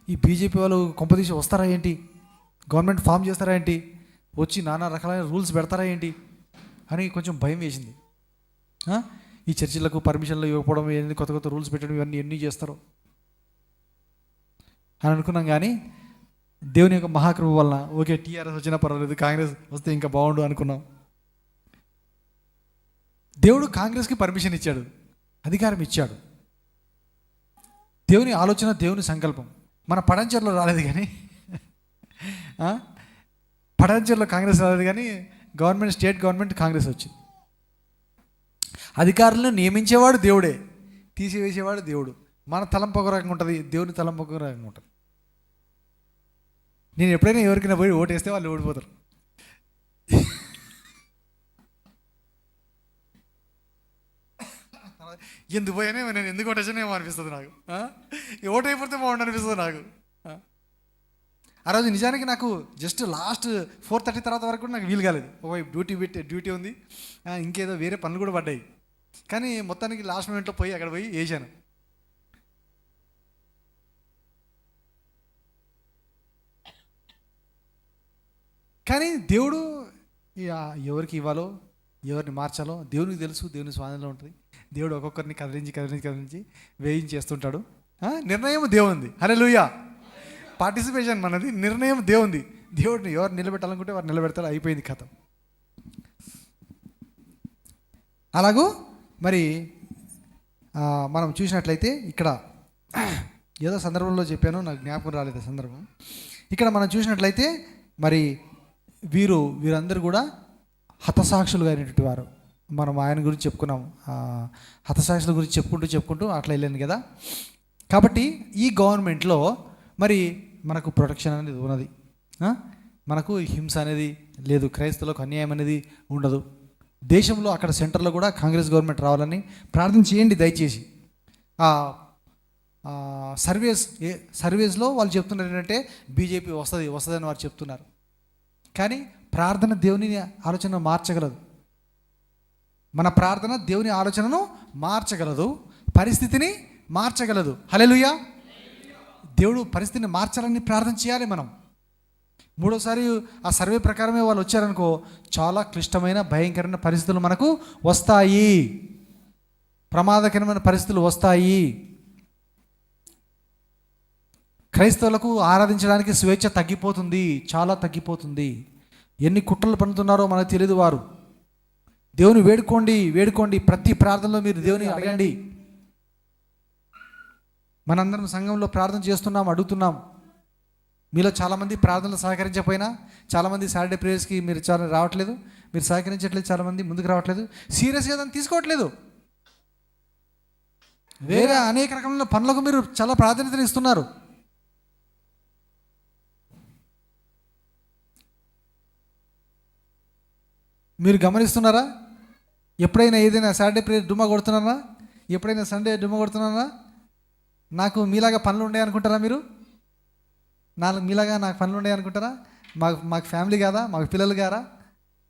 ఈ బీజేపీ వాళ్ళు కొంపదీసి వస్తారా ఏంటి, గవర్నమెంట్ ఫామ్ చేస్తారా ఏంటి, వచ్చి నానా రకాలైన రూల్స్ పెడతారా ఏంటి అని కొంచెం భయం వేసింది. ఈ చర్చిలకు పర్మిషన్లు ఇవ్వకపోవడం, ఏంటి కొత్త కొత్త రూల్స్ పెట్టడం, ఇవన్నీ ఎన్ని చేస్తారో అని అనుకున్నాం. కానీ దేవుని యొక్క మహాకృప వలన ఓకే టీఆర్ఎస్ వచ్చినా పర్వాలేదు, కాంగ్రెస్ వస్తే ఇంకా బాగుండు అనుకున్నాం. దేవుడు కాంగ్రెస్కి పర్మిషన్ ఇచ్చాడు, అధికారం ఇచ్చాడు. దేవుని ఆలోచన, దేవుని సంకల్పం. మన పడంచర్లో రాలేదు కానీ పడంచర్లో కాంగ్రెస్ రాలేదు కానీ గవర్నమెంట్, స్టేట్ గవర్నమెంట్ కాంగ్రెస్ వచ్చింది. అధికారులను నియమించేవాడు దేవుడే, తీసివేసేవాడు దేవుడు. మన తలంపు ఒక రకంగా ఉంటుంది, దేవుని తలంపు ఒక రకంగా ఉంటుంది. నేను ఎప్పుడైనా ఎవరికైనా పోయి ఓటేస్తే వాళ్ళు ఓడిపోతారు. ఎందుకు పోయానే నేను ఎందుకు ఓటేసానేమో అనిపిస్తుంది నాకు. ఓటు అయిపోతే బాగుండు అనిపిస్తుంది నాకు. ఆ రోజు నిజానికి నాకు జస్ట్ లాస్ట్ 4:30 తర్వాత వరకు కూడా నాకు వీలు కాలేదు. ఓ డ్యూటీ ఉంది, ఇంకేదో వేరే పనులు కూడా పడ్డాయి. కానీ మొత్తానికి లాస్ట్ మూమెంట్లో పోయి అక్కడ పోయి వేసాను. కానీ దేవుడు ఎవరికి ఇవ్వాలో, ఎవరిని మార్చాలో దేవునికి తెలుసు. దేవుని స్వాధీనంలో ఉంటుంది. దేవుడు ఒక్కొక్కరిని కదిలించి వేయించేస్తుంటాడు. నిర్ణయం దేవుంది. హల్లెలూయా. పార్టిసిపేషన్ మనది, నిర్ణయం దేవుంది. దేవుడిని ఎవరు నిలబెట్టాలనుకుంటే వారు నిలబెడతారు. అయిపోయింది కథ. అలాగూ మరి మనం చూసినట్లయితే ఇక్కడ ఏదో సందర్భంలో చెప్పాను, నాకు జ్ఞాపకం రాలేదు సందర్భం. ఇక్కడ మనం చూసినట్లయితే మరి వీరందరూ కూడా హతసాక్షులుగా అయినటువంటి వారు. మనం ఆయన గురించి చెప్పుకున్నాం, హతసాక్షుల గురించి చెప్పుకుంటూ అట్లా వెళ్ళాను కదా. కాబట్టి ఈ గవర్నమెంట్లో మరి మనకు ప్రొటెక్షన్ అనేది ఉన్నది. మనకు హింస అనేది లేదు, క్రైస్తవులకు అన్యాయం అనేది ఉండదు. దేశంలో అక్కడ సెంటర్లో కూడా కాంగ్రెస్ గవర్నమెంట్ రావాలని ప్రార్థన చేయండి దయచేసి. సర్వేస్లో వాళ్ళు చెప్తున్నారు ఏంటంటే బీజేపీ వస్తుందని వారు చెప్తున్నారు. కానీ ప్రార్థన దేవుని ఆలోచనను మార్చగలదు. మన ప్రార్థన దేవుని ఆలోచనను మార్చగలదు, పరిస్థితిని మార్చగలదు. హల్లెలూయా. దేవుడు పరిస్థితిని మార్చాలని ప్రార్థన చేయాలి మనం. మూడోసారి ఆ సర్వే ప్రకారమే వాళ్ళు వచ్చారనుకో, చాలా క్లిష్టమైన భయంకరమైన పరిస్థితులు మనకు వస్తాయి, ప్రమాదకరమైన పరిస్థితులు వస్తాయి. క్రైస్తవులకు ఆరాధించడానికి స్వేచ్ఛ తగ్గిపోతుంది, చాలా తగ్గిపోతుంది. ఎన్ని కుట్రలు పన్నుతున్నారో మనకు తెలియదు. వారు దేవుని వేడుకోండి. ప్రతి ప్రార్థనలో మీరు దేవుని అడగండి. మనందరం సంఘంలో ప్రార్థన చేస్తున్నాం, అడుగుతున్నాం. మీలో చాలామంది ప్రార్థనలు సహకరించకపోయినా, చాలామంది సాటర్డే ప్రేయర్స్కి మీరు చాలా రావట్లేదు, మీరు సహకరించట్లేదు, చాలామంది ముందుకు రావట్లేదు, సీరియస్గా దాన్ని తీసుకోవట్లేదు. వేరే అనేక రకమైన పనులకు మీరు చాలా ప్రాధాన్యతను ఇస్తున్నారు. మీరు గమనిస్తున్నారా? ఎప్పుడైనా ఏదైనా సాటర్డే ప్రేయర్ డుమ్మా కొడుతున్నారా? ఎప్పుడైనా సండే డుమ్మా కొడుతున్నారా? నాకు మీలాగా పనులు ఉండే అనుకుంటారా? మీరు మీలాగా నాకు పనులు ఉండే అనుకుంటారా? మాకు ఫ్యామిలీ కాదా? మాకు పిల్లలు కారా?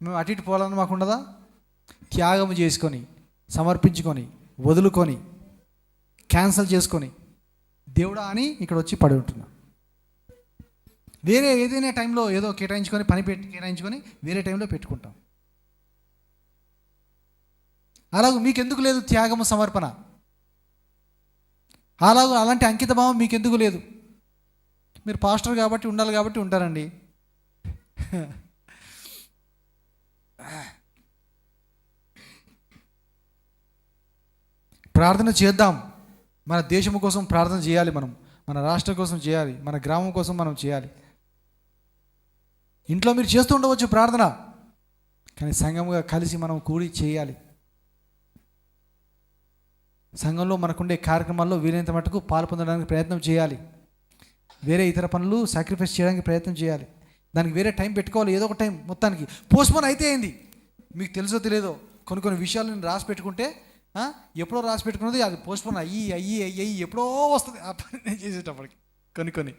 మేము అటు ఇటు పోవాలని మాకు ఉండదా? త్యాగం చేసుకొని, సమర్పించుకొని, వదులుకొని, క్యాన్సల్ చేసుకొని దేవుడా అని ఇక్కడ వచ్చి పడి ఉంటున్నా. వేరే ఏదైనా టైంలో ఏదో కేటాయించుకొని, కేటాయించుకొని వేరే టైంలో పెట్టుకుంటాం. అలాగూ మీకెందుకు లేదు త్యాగము, సమర్పణ? అలాంటి అంకిత భావం మీకెందుకు లేదు? మీరు పాస్టర్ కాబట్టి ఉండాలి కాబట్టి ఉంటారండి. ప్రార్థన చేద్దాం. మన దేశం కోసం ప్రార్థన చేయాలి. మనం మన రాష్ట్రం కోసం చేయాలి, మన గ్రామం కోసం మనం చేయాలి. ఇంట్లో మీరు చేస్తూ ఉండవచ్చు ప్రార్థన, కానీ సంఘముగా కలిసి మనం కూడి చేయాలి. సంఘంలో మనకుండే కార్యక్రమాల్లో వీలైనంత మటుకు పాలు పొందడానికి ప్రయత్నం చేయాలి. వేరే ఇతర పనులు సాక్రిఫైస్ చేయడానికి ప్రయత్నం చేయాలి. దానికి వేరే టైం పెట్టుకోవాలి. ఏదో ఒక టైం మొత్తానికి పోస్ట్పోన్ అయితే అయింది. మీకు తెలుసో తెలియదో కొన్ని విషయాలు నేను రాసి పెట్టుకుంటే ఎప్పుడో రాసి పెట్టుకున్నది అది పోస్ట్పోన్ అయ్యి ఎప్పుడో వస్తుంది ఆ పని నేను చేసేటప్పటికి. కొన్ని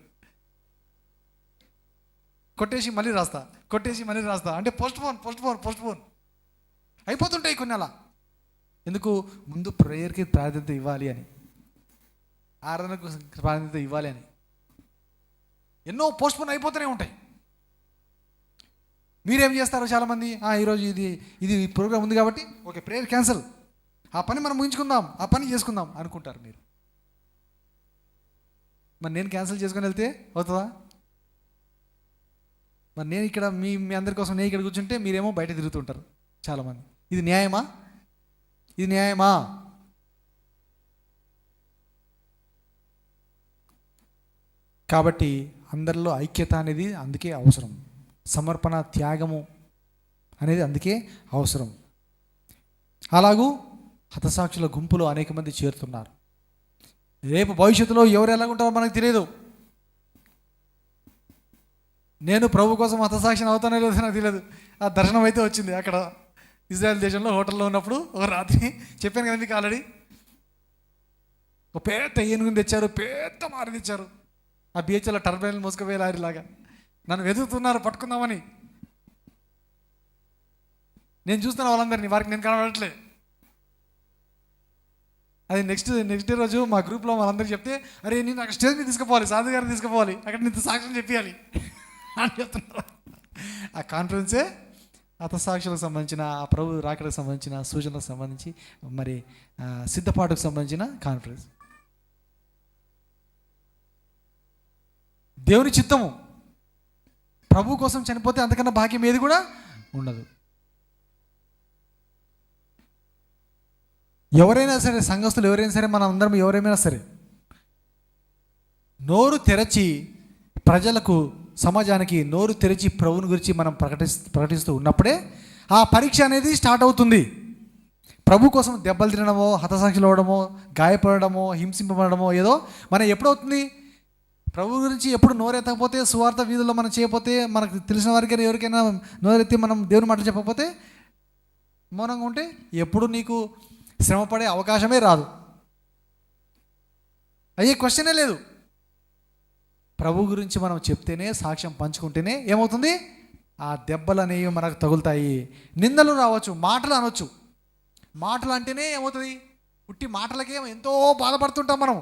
కొట్టేసి మళ్ళీ రాస్తా అంటే పోస్ట్పోన్ అయిపోతుంటాయి కొన్ని. అలా ఎందుకు? ముందు ప్రేయర్కి ప్రాధాన్యత ఇవ్వాలి అని, ఆరాధనకు ప్రాధాన్యత ఇవ్వాలి అని. ఎన్నో పోస్ట్పోన్ అయిపోతూనే ఉంటాయి. మీరేం చేస్తారు చాలామంది, ఈరోజు ఇది ప్రోగ్రామ్ ఉంది కాబట్టి ఓకే ప్రేయర్ క్యాన్సిల్, ఆ పని మనం ముగించుకుందాం, ఆ పని చేసుకుందాం అనుకుంటారు మీరు. మరి నేను క్యాన్సిల్ చేసుకొని వెళ్తే అవుతుందా? మరి నేను ఇక్కడ మీ అందరి కోసం నేను ఇక్కడ కూర్చుంటే మీరేమో బయట తిరుగుతుంటారు చాలామంది. ఇది న్యాయమా? కాబట్టి అందరిలో ఐక్యత అనేది అందుకే అవసరం. సమర్పణ, త్యాగము అనేది అందుకే అవసరం. అలాగూ హతసాక్షుల గుంపులో అనేక మంది చేరుతున్నారు. రేపు భవిష్యత్తులో ఎవరు ఎలాగుంటారో మనకు తెలియదు. నేను ప్రభు కోసం హతసాక్షిని అవుతానో లేదో నాకు తెలియదు. ఆ దర్శనం అయితే వచ్చింది అక్కడ ఇజ్రాయెల్ దేశంలో హోటల్లో ఉన్నప్పుడు ఒక రాత్రి. చెప్పాను కదా మీకు ఆల్రెడీ. ఒక పెద్ద ఏనుగుని తెచ్చారు, పెద్ద మారి తెచ్చారు. ఆ బీచ్లో టర్బైన్ మోసుకుపోయే లారీలాగా నన్ను వెతుకుతున్నారు పట్టుకుందామని. నేను చూస్తున్నా వాళ్ళందరినీ, వారికి నేను కనబడట్లే. అది నెక్స్ట్ డే రోజు మా గ్రూప్లో వాళ్ళందరికీ చెప్తే, అరే నేను అక్కడ స్టేజ్ మీద తీసుకుపోవాలి, సాధు గారిని తీసుకుపోవాలి, అక్కడ నేను సాక్ష్యం చెప్పాలి అని చెప్తున్నారు. ఆ కాన్ఫరెన్సే హతసాక్షులకు సంబంధించిన, ఆ ప్రభు రాకడకు సంబంధించిన సూచనలకు సంబంధించి, మరి సిద్ధపాటుకు సంబంధించిన కాన్ఫరెన్స్. దేవుని చిత్తము. ప్రభు కోసం చనిపోతే అంతకన్నా భాగ్యం ఏది కూడా ఉండదు. ఎవరైనా సరే, సంఘస్థులు ఎవరైనా సరే, మనం అందరం ఎవరైనా సరే, నోరు తెరచి ప్రజలకు, సమాజానికి నోరు తెరిచి ప్రభువుని గురించి మనం ప్రకటిస్తూ ఉన్నప్పుడే ఆ పరీక్ష అనేది స్టార్ట్ అవుతుంది. ప్రభు కోసం దెబ్బలు తినడమో, హతసాక్షులు అవ్వడమో, గాయపడమో, హింసింపబడమో ఏదో మనం ఎప్పుడవుతుంది? ప్రభు గురించి ఎప్పుడు నోరెత్తకపోతే, సువార్త వీధుల్లో మనం చేయకపోతే, మనకు తెలిసిన వారికైనా ఎవరికైనా నోరెత్తి మనం దేవుని మాట చెప్పకపోతే, మౌనంగా ఉంటే ఎప్పుడు నీకు శ్రమపడే అవకాశమే రాదు. అయ్యే క్వశ్చనే లేదు. ప్రభు గురించి మనం చెప్తేనే, సాక్ష్యం పంచుకుంటేనే ఏమవుతుంది? ఆ దెబ్బలు అనేవి మనకు తగులుతాయి. నిందలు రావచ్చు, మాటలు అనొచ్చు. మాటలు అంటేనే ఏమవుతుంది? ఉట్టి మాటలకే ఎంతో బాధపడుతుంటాం మనం.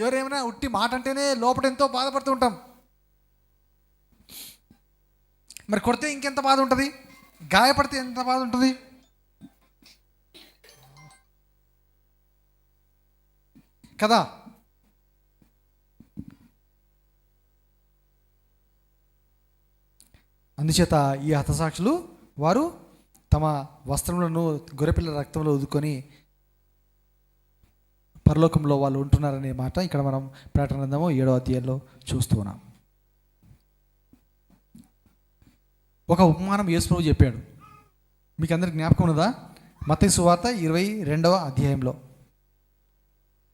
ఎవరేమైనా ఉట్టి మాట అంటేనే లోపల ఎంతో బాధపడుతుంటాం. మరి కొడితే ఇంకెంత బాధ ఉంటుంది? గాయపడితే ఎంత బాధ ఉంటుంది కదా? అందుచేత ఈ హతసాక్షులు వారు తమ వస్త్రములను గొర్రెపిల్ల రక్తంలో ఉదుకొని పరలోకంలో వాళ్ళు ఉంటున్నారనే మాట ఇక్కడ మనం ప్రకటన గ్రంథము 7వ అధ్యాయంలో చూస్తూ ఉన్నాం. ఒక ఉపమానం యేసు ప్రభువు చెప్పాడు. మీకు అందరికి జ్ఞాపకం ఉన్నదా? మత్తయి సువార్త 22వ అధ్యాయంలో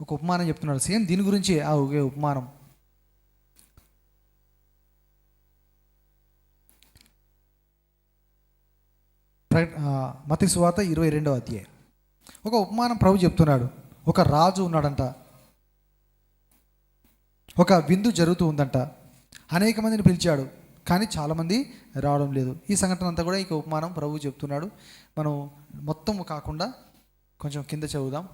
ఒక ఉపమానం చెప్తున్నాడు. సేమ్ దీని గురించి ఆ ఒకే ఉపమానం. మత్తయి సువార్త 22వ అధ్యాయం ఒక ఉపమానం ప్రభు చెప్తున్నాడు. ఒక రాజు ఉన్నాడంట. ఒక విందు జరుగుతూ ఉందంట. అనేక మందిని పిలిచాడు, కానీ చాలామంది రావడం లేదు. ఈ సంఘటన అంతా కూడా ఇక ఉపమానం ప్రభు చెప్తున్నాడు. మనం మొత్తం కాకుండా కొంచెం కింద చదువుదాం.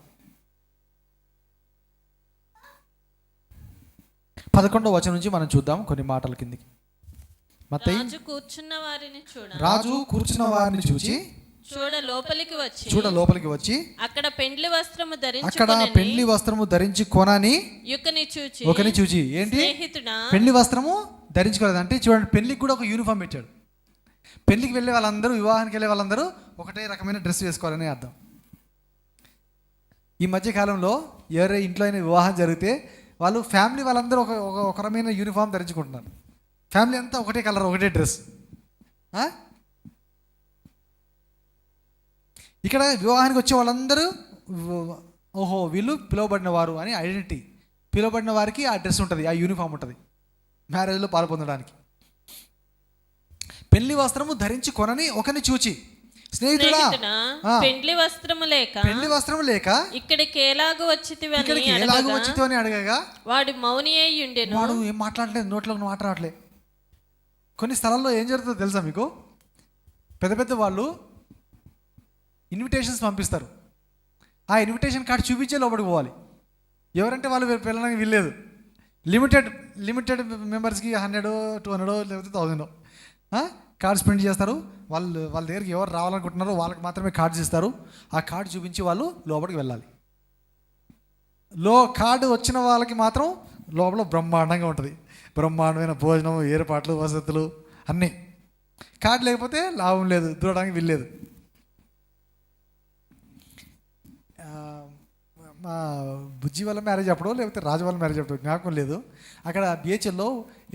11వ వచనం నుంచి మనం చూద్దాం కొన్ని మాటల కిందికి. మత్తయి, రాజు కూర్చున్న వారిని చూచి చూడ లోపలికి వచ్చి అక్కడ పెండ్లి వస్త్రము ధరించి కొనని ఒకని చూచి ఏంటి పెళ్లి వస్త్రము ధరించుకోలేదు అంటే చూడండి, పెళ్లికి కూడా ఒక యూనిఫామ్ పెట్టాడు. పెళ్లికి వెళ్ళే వాళ్ళందరూ, వివాహానికి వెళ్ళే వాళ్ళందరూ ఒకటే రకమైన డ్రెస్ వేసుకోవాలని అర్థం. ఈ మధ్య కాలంలో ఎవరైనా ఇంట్లో అయినా వివాహం జరిగితే వాళ్ళు ఫ్యామిలీ వాళ్ళందరూ ఒక రకమైన యూనిఫామ్ ధరించుకుంటున్నారు. ఫ్యామిలీ అంతా ఒకటే కలర్, ఒకటే డ్రెస్. ఇక్కడ వివాహానికి వచ్చే వాళ్ళందరూ ఓహో వీళ్ళు పిలువబడిన వారు అని ఐడెంటిటీ. పిలువబడిన వారికి ఆ డ్రెస్ ఉంటుంది, ఆ యూనిఫామ్ ఉంటుంది మ్యారేజ్లో పాల్పొందడానికి. పెళ్లి వస్త్రము ధరించి కొనని ఒకరిని చూచి స్నేహితుడా పెండ్లి వస్త్రము లేక పెళ్లి వస్త్రం లేక ఇక్కడికి ఎలాగూ వచ్చితివి ఇక్కడికి ఎలాగో వచ్చితో అని అడగగా వాడు మౌని అయి ఉండెను. వాడు ఏం మాట్లాడలేదు, నోట్లో మాట రావట్లే. కొన్ని స్థలాల్లో ఏం జరుగుతుందో తెలుసా మీకు? పెద్ద పెద్ద వాళ్ళు ఇన్విటేషన్స్ పంపిస్తారు. ఆ ఇన్విటేషన్ కార్డు చూపించే లోపలికి పోవాలి. ఎవరంటే వాళ్ళు వెళ్ళడానికి వీల్లేదు. లిమిటెడ్ మెంబర్స్కి 100, 200 లేకపోతే 1000 కార్డ్స్ ప్రింట్ చేస్తారు. వాళ్ళ దగ్గరికి ఎవరు రావాలనుకుంటున్నారో వాళ్ళకి మాత్రమే కార్డ్స్ ఇస్తారు. ఆ కార్డు చూపించి వాళ్ళు లోపలికి వెళ్ళాలి. కార్డు వచ్చిన వాళ్ళకి మాత్రం లోపల బ్రహ్మాండంగా ఉంటుంది. బ్రహ్మాండమైన భోజనం, ఏర్పాట్లు, వసతులు అన్నీ. కార్డు లేకపోతే లాభం లేదు, దూరడానికి వీల్లేదు. మా బుజ్జి వాళ్ళ మ్యారేజ్ అప్పుడు లేకపోతే రాజు వాళ్ళ మ్యారేజ్ అప్పుడు జ్ఞాపకం లేదు. అక్కడ బిహెచ్ఎల్లో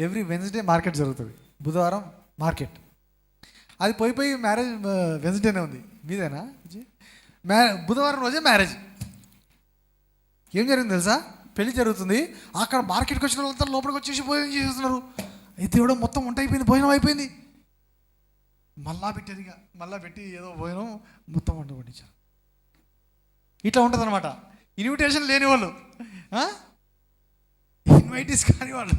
ఎవ్రీ వెన్స్డే మార్కెట్ జరుగుతుంది, బుధవారం మార్కెట్. అది పోయి మ్యారేజ్ వెన్స్డేనే ఉంది. మీదేనా బుధవారం రోజే మ్యారేజ్. ఏం జరిగింది తెలుసా? పెళ్లి జరుగుతుంది. అక్కడ మార్కెట్కి వచ్చిన వాళ్ళంతా లోపలికి వచ్చేసి భోజనం చేస్తున్నారు. అయితే ఇవ్వడం మొత్తం వంట అయిపోయింది, భోజనం అయిపోయింది. మళ్ళా పెట్టి ఏదో భోజనం మొత్తం వంట పండించారు. ఇట్లా ఉంటుంది అనమాట. ఇన్విటేషన్ లేని వాళ్ళు, ఇన్వైటీస్ కాని వాళ్ళు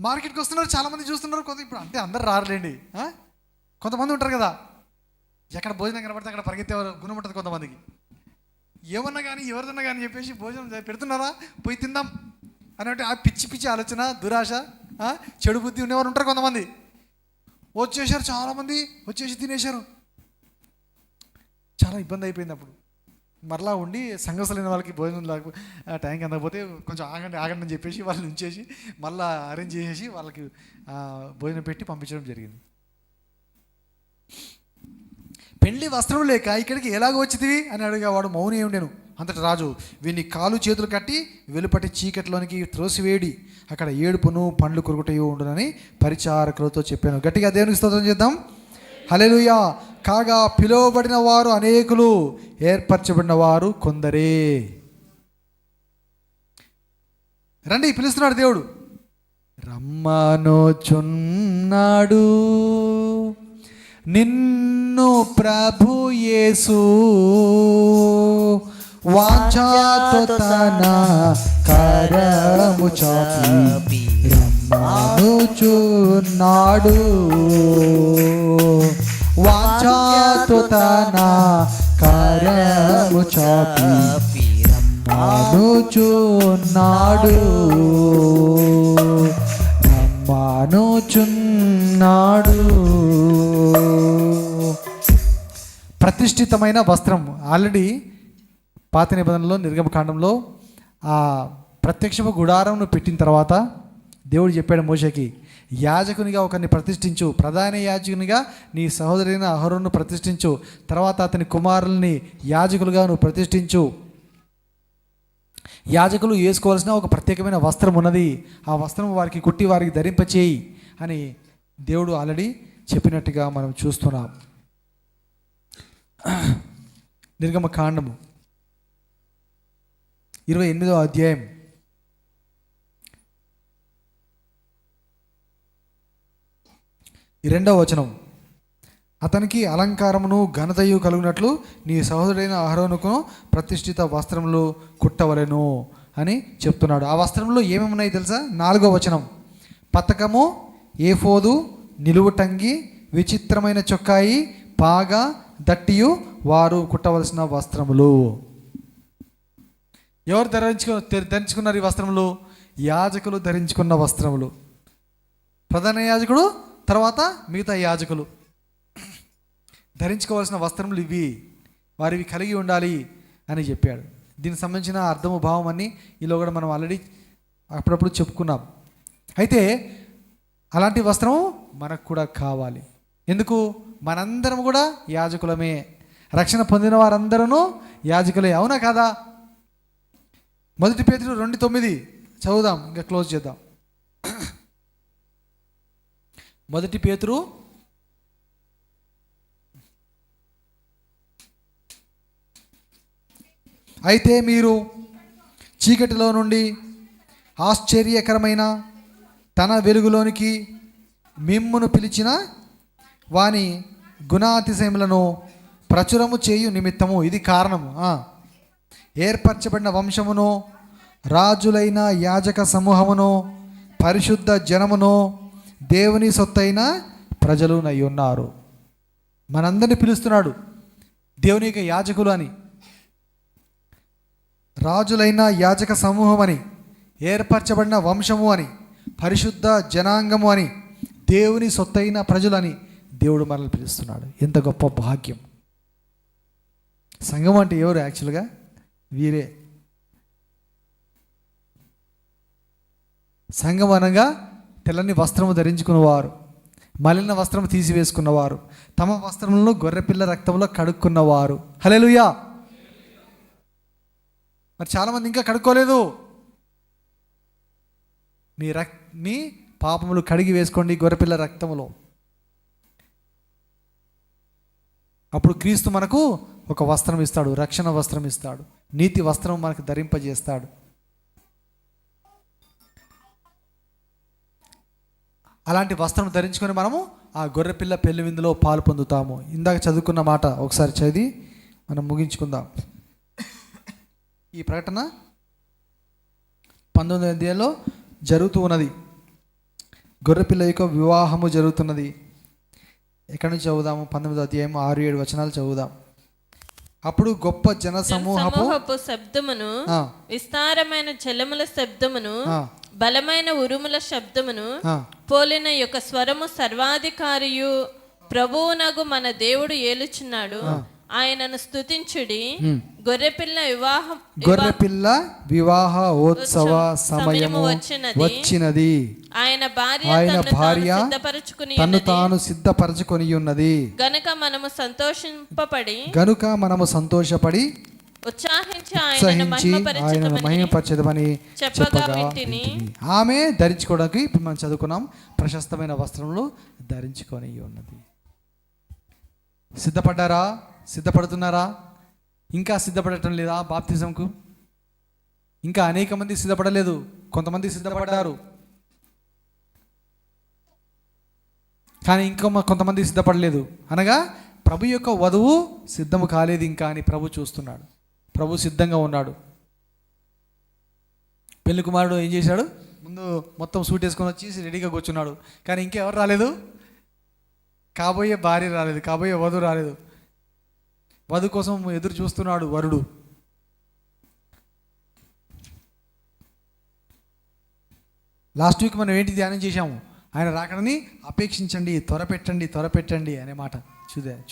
మార్కెట్కి వస్తున్నారు. చాలామంది చూస్తున్నారు. ఇప్పుడు అంటే అందరు రారులేండి. కొంతమంది ఉంటారు కదా, ఎక్కడ భోజనం కనబడితే అక్కడ పరిగెత్తే గుణం ఉంటుంది కొంతమందికి. ఏమన్నా కానీ ఎవరిదన్నా కానీ చెప్పేసి భోజనం పెడుతున్నారా, పోయి తిందాం అన్నట్టు ఆ పిచ్చి ఆలోచన, దురాశ, చెడు బుద్ధి ఉండేవారు ఉంటారు కొంతమంది. వచ్చేసారు, చాలామంది వచ్చేసి తినేశారు. చాలా ఇబ్బంది అయిపోయింది. అప్పుడు మరలా ఉండి సంఘస్థలైన వాళ్ళకి భోజనం లేకపోతే టైంకి అందకపోతే కొంచెం ఆగండి అని చెప్పేసి వాళ్ళని ఉంచేసి మళ్ళీ అరేంజ్ చేసేసి వాళ్ళకి భోజనం పెట్టి పంపించడం జరిగింది. పెళ్లి వస్త్రం లేక ఇక్కడికి ఎలాగో వచ్చింది అని అడిగేవాడు మౌని ఉండెను. అంతటి రాజు వీని కాలు చేతులు కట్టి వెలుపటి చీకట్లోనికి త్రోసివేడి అక్కడ ఏడుపును పండ్లు కొరుకుటయు ఉండునని పరిచారకులతో చెప్పాను. గట్టిగా దేవునికి స్తోత్రం చేద్దాం. హల్లెలూయా. కాగా పిలువబడిన వారు అనేకులు, ఏర్పరచబడిన వారు కొందరే. రండి, పిలుస్తున్నాడు దేవుడు. రమ్మనోచున్నాడు నిన్ను ప్రభు యేసు, వాంఛతో తన కరము చాపి రమ్మనోచున్నాడు. వాంఛతో తన కరము చాపి రమ్మనోచున్నాడు. రమ్మనోచున్నాడు. ప్రతిష్ఠితమైన వస్త్రం. ఆల్రెడీ పాత నిబంధనలో నిర్గమకాండంలో ఆ ప్రత్యక్షపు గుడారంను పెట్టిన తర్వాత దేవుడు చెప్పాడు మోషేకి, యాజకునిగా ఒకరిని ప్రతిష్ఠించు, ప్రధాన యాజకునిగా నీ సహోదరైన అహరోనును ప్రతిష్ఠించు, తర్వాత అతని కుమారుల్ని యాజకులుగా నువ్వు ప్రతిష్ఠించు. యాజకులు వేసుకోవాల్సిన ఒక ప్రత్యేకమైన వస్త్రం ఉన్నది, ఆ వస్త్రం వారికి కుట్టి వారికి ధరింపచేయి అని దేవుడు ఆల్రెడీ చెప్పినట్టుగా మనం చూస్తున్నాం. నిర్గమకాండము 28వ అధ్యాయం 2వ వచనం. అతనికి అలంకారమును ఘనతయు కలుగునట్లు నీ సహోదరుడైన అహరోనుకు ప్రతిష్ఠిత వస్త్రములు కుట్టవలెను అని చెప్తున్నాడు. ఆ వస్త్రంలో ఏమేమి ఉన్నాయి తెలుసా? 4వ వచనం. పతకము, ఏఫోదు, నిలువుటంగి, విచిత్రమైన చొక్కాయి, పాగా, దట్టియు వారు కుట్టవలసిన వస్త్రములు. ఎవరు ధరించుకున్నారు ఈ వస్త్రములు? యాజకులు ధరించుకున్న వస్త్రములు. ప్రధాన యాజకుడు, తర్వాత మిగతా యాజకులు ధరించుకోవాల్సిన వస్త్రములు ఇవి, వారివి కలిగి ఉండాలి అని చెప్పాడు. దీనికి సంబంధించిన అర్థము భావం అన్నీ ఈలో కూడా మనం ఆల్రెడీ అప్పుడప్పుడు చెప్పుకున్నాం. అయితే అలాంటి వస్త్రం మనకు కూడా కావాలి. ఎందుకు? మనందరం కూడా యాజకులమే. రక్షణ పొందిన వారందరూ యాజకులే, అవునా కాదా? 1 పేతురు 2:9 చదువుదాం, ఇంకా క్లోజ్ చేద్దాం. 1 పేతురు అయితే మీరు చీకటిలో నుండి ఆశ్చర్యకరమైన తన వెలుగులోనికి మిమ్మును పిలిచిన వాని గుణాతిశయములను ప్రచురము చేయు నిమిత్తము, ఇది కారణము. ఏర్పరచబడిన వంశమును, రాజులైన యాజక సమూహమును, పరిశుద్ధ జనమును, దేవుని సొత్తైన ప్రజలునై ఉన్నారు. మనందరినీ పిలుస్తున్నాడు దేవుని యొక్క యాజకులు అని, రాజులైన యాజక సమూహం అని, ఏర్పరచబడిన వంశము అని, పరిశుద్ధ జనాంగము అని, దేవుని సొత్తైన ప్రజలని దేవుడు మనల్ని పిలుస్తున్నాడు. ఎంత గొప్ప భాగ్యం. సంఘం అంటే ఎవరు? యాక్చువల్గా వీరే. సంఘం అనగా తెల్లని వస్త్రము ధరించుకున్నవారు, మలిన వస్త్రం తీసివేసుకున్నవారు, తమ వస్త్రములను గొర్రెపిల్ల రక్తంలో కడుక్కున్నవారు. హల్లెలూయా. మరి చాలామంది ఇంకా కడుక్కోలేదు. మీ పాపములు కడిగి వేసుకోండి గొర్రెపిల్ల రక్తములో. అప్పుడు క్రీస్తు మనకు ఒక వస్త్రం ఇస్తాడు, రక్షణ వస్త్రం ఇస్తాడు, నీతి వస్త్రం మనకు ధరింపజేస్తాడు. అలాంటి వస్త్రం ధరించుకొని మనము ఆ గొర్రెపిల్ల పెళ్లి విందులో పాలు పొందుతాము. ఇందాక చదువుకున్న మాట ఒకసారి చదివి మనం ముగించుకుందాం. ఈ ప్రకటన 19వ అధ్యాయంలో జరుగుతూ ఉన్నది. గొర్రెపిల్ల యొక్క వివాహము జరుగుతున్నది. ఎక్కడి నుంచి చదువుదాము? 19వ అధ్యాయం 6-7 వచనాలు చదువుదాం. అప్పుడు గొప్ప జన సమూహపు శబ్దమును, విస్తారమైన జలముల శబ్దమును, బలమైన ఉరుముల శబ్దమును పోలిన యొక్క స్వరము సర్వాధికారియు ప్రభువునగు మన దేవుడు ఏలుచున్నాడు, ఆయనను స్తుతించుడి. గొర్రెపిల్ల వివాహోత్సవ సమయము వచ్చినది. ఆయన భార్య తన్ను తాను సిద్ధపరచుకొని ఉన్నది. గనుక మనము సంతోషపడి ఉత్సాహించి ఆయనను మహిమపరచెదమని చెప్పగా వింటిని. ఆమె ధరించుకోవడానికి ఇప్పుడు మనం చదువుకున్నాం, ప్రశస్తమైన వస్త్రములు ధరించుకొని ఉన్నది. సిద్ధపడ్డారా? సిద్ధపడుతున్నారా? ఇంకా సిద్ధపడటం లేదా? బాప్తిజంకు ఇంకా అనేక మంది సిద్ధపడలేదు, కొంతమంది సిద్ధపడ్డారు, కానీ ఇంకా కొంతమంది సిద్ధపడలేదు. అనగా ప్రభు యొక్క వధువు సిద్ధము కాలేదు ఇంకా అని ప్రభు చూస్తున్నాడు. ప్రభు సిద్ధంగా ఉన్నాడు. పెళ్లి కుమారుడు ఏం చేశాడు? ముందు మొత్తం సూట్ వేసుకొని వచ్చి రెడీగా కూర్చున్నాడు, కానీ ఇంకెవరు రాలేదు? కాబోయే భార్య రాలేదు, కాబోయే వధువు రాలేదు. వధువు కోసం ఎదురు చూస్తున్నాడు వరుడు. లాస్ట్ వీక్ మనం ఏంటి ధ్యానం చేశాము? ఆయన రాకడని అపేక్షించండి, త్వరపెట్టండి అనే మాట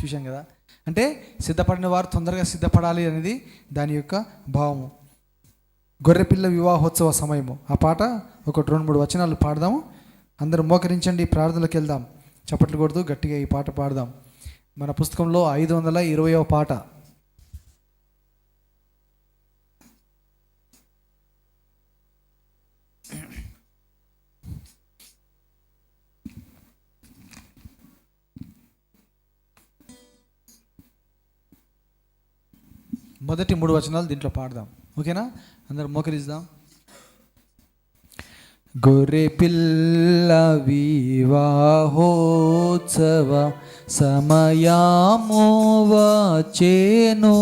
చూశాం కదా. అంటే సిద్ధపడిన వారు తొందరగా సిద్ధపడాలి అనేది దాని యొక్క భావము. గొర్రెపిల్ల వివాహోత్సవ సమయము. ఆ పాట ఒక 2-3 వచనాలు పాడదాము. అందరూ మోకరించండి, ప్రార్థనలకు వెళ్దాం. చప్పట్లు కొడుతూ గట్టిగా ఈ పాట పాడదాం. మన పుస్తకంలో 520వ పాట. మొదటి 3 వచనాలు దీంట్లో పాడదాం. ఓకేనా? అందరూ మోకరిద్దాం. గొర్రెపిల్ల వివాహోత్సవ సమయము వచ్చెను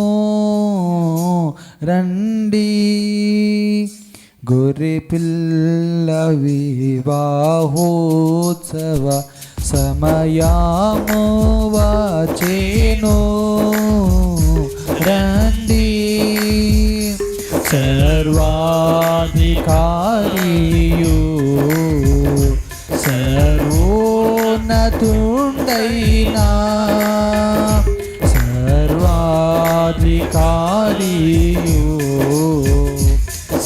రండి. గొర్రెపిల్ల వివాహోత్సవ సమయము వచ్చెను రండి. సర్వాధికారియు సర్వోన్నతుండైనా, సర్వాధికారియు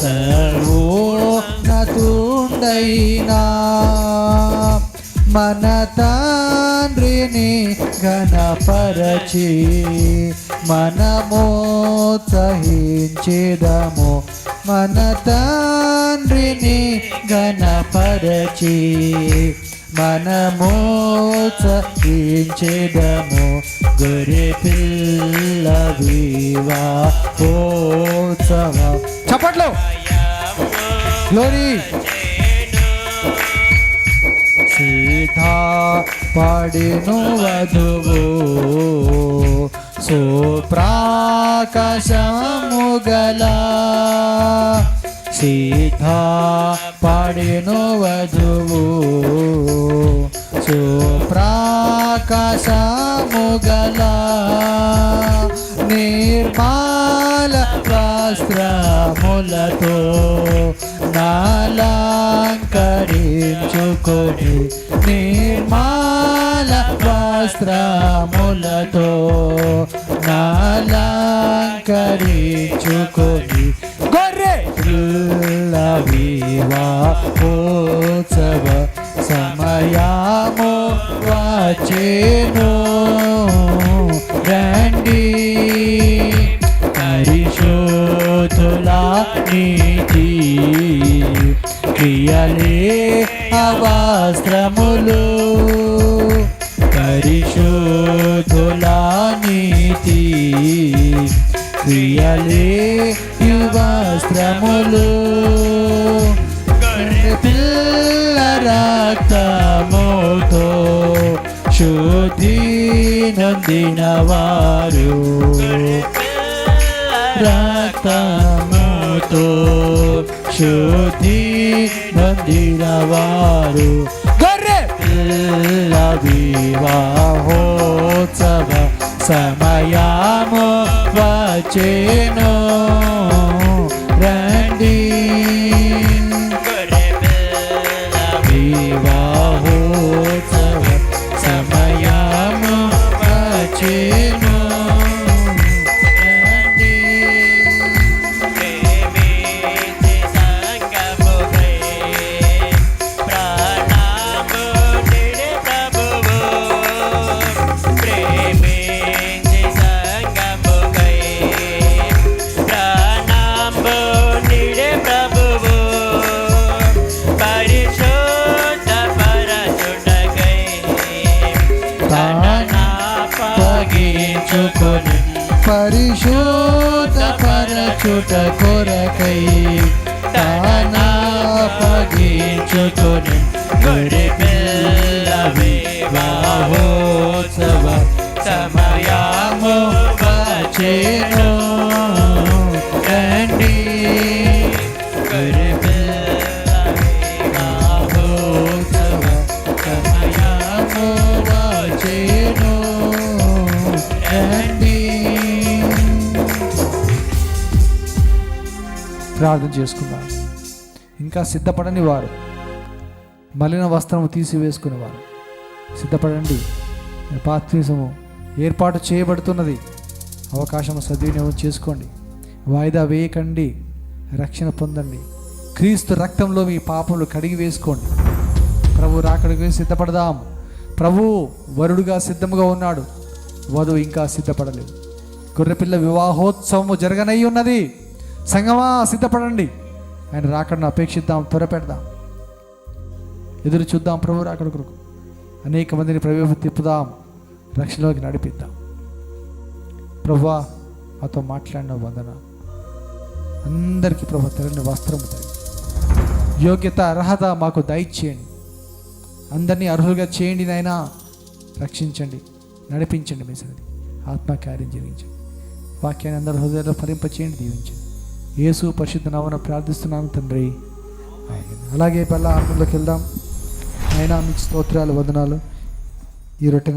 సర్వోన్నతుండైనా మన తండ్రిని ఘనపరచి మనము సహించెదము. మన తండ్రిని ఘనపరచి మనము సహించెదము. గొర్రెపిల్ల వివాహోత్సవ. చప్పట్లు. గ్లోరీ. సీతా పాడెను వధువు సుప్రకాశము గల సీత పాడెను వధువు సుప్రకాశము గల నిర్మల వస్త్రములతో నాలంకరించుకొని నిర్మల వస్త్రములతో నాలంకరించుకొని గొర్రె పిల్ల వివాహోత్సవ సమయము వచ్చెను రండి పరిశోధుల నీతి క్రియలే అవస్త్రములు పరిశోధుల నీతి క్రియలే వస్త్రములు పిల్ల రక్తముతో శుద్ధి నొందిన వారు రక్తముతో శుద్ధి నొందిన వారు గొర్రె పిల్ల వివాహోత్సవ సమయము వచ్చెను రండి వివాహోత్సవ సమయము వచ్చెను రండి పరిశుద్ధ పరచుట కొరకై తానప్పగించుకొని గొర్రె పిల్ల వివాహోత్సవ సమయము వచ్చెను రండి గొర్రె పిల్ల వివాహోత్సవ సమయము వచ్చెను రండి. ప్రార్థన చేసుకుందాం. ఇంకా సిద్ధపడని వారు, మలిన వస్త్రము తీసివేసుకునేవారు సిద్ధపడండి. బాప్తిసము ఏర్పాటు చేయబడుతున్నది. అవకాశం సద్వినియోగం చేసుకోండి. వాయిదా వేయకండి. రక్షణ పొందండి. క్రీస్తు రక్తంలో మీ పాపములు కడిగి వేసుకోండి. ప్రభు రాకడికి సిద్ధపడదాం. ప్రభు వరుడుగా సిద్ధముగా ఉన్నాడు. వధువు ఇంకా సిద్ధపడలేదు. గొర్రెపిల్ల వివాహోత్సవము జరగనై ఉన్నది. సంగమా సిద్ధపడండి. ఆయన రాకడను అపేక్షిద్దాం, త్వరపెడదాం, ఎదురు చూద్దాం. ప్రభు రాకడ కొరకు అనేక మందిని ప్రభు తిప్పుదాం, రక్షణలోకి నడిపిద్దాం. ప్రభువా మాతో మాట్లాడిన వందన. అందరికీ ప్రభు తెరని వస్త్రము యోగ్యత అర్హత మాకు దయచేయండి. అందరినీ అర్హులుగా చేయండి నాయనా. రక్షించండి, నడిపించండి. మీ సన్నిధి ఆత్మకార్యం జరిగించండి. వాక్యాన్ని అందరి హృదయాల్లో ఫలింపచేయండి, దీవించండి. యేసు పరిశుద్ధ నామమున ప్రార్థిస్తున్నాను తండ్రి. అలాగే పల్ల ఆత్మలోకి వెళ్దాం. అయినా మీకు స్తోత్రాలు, వందనాలు. ఈ రొట్టె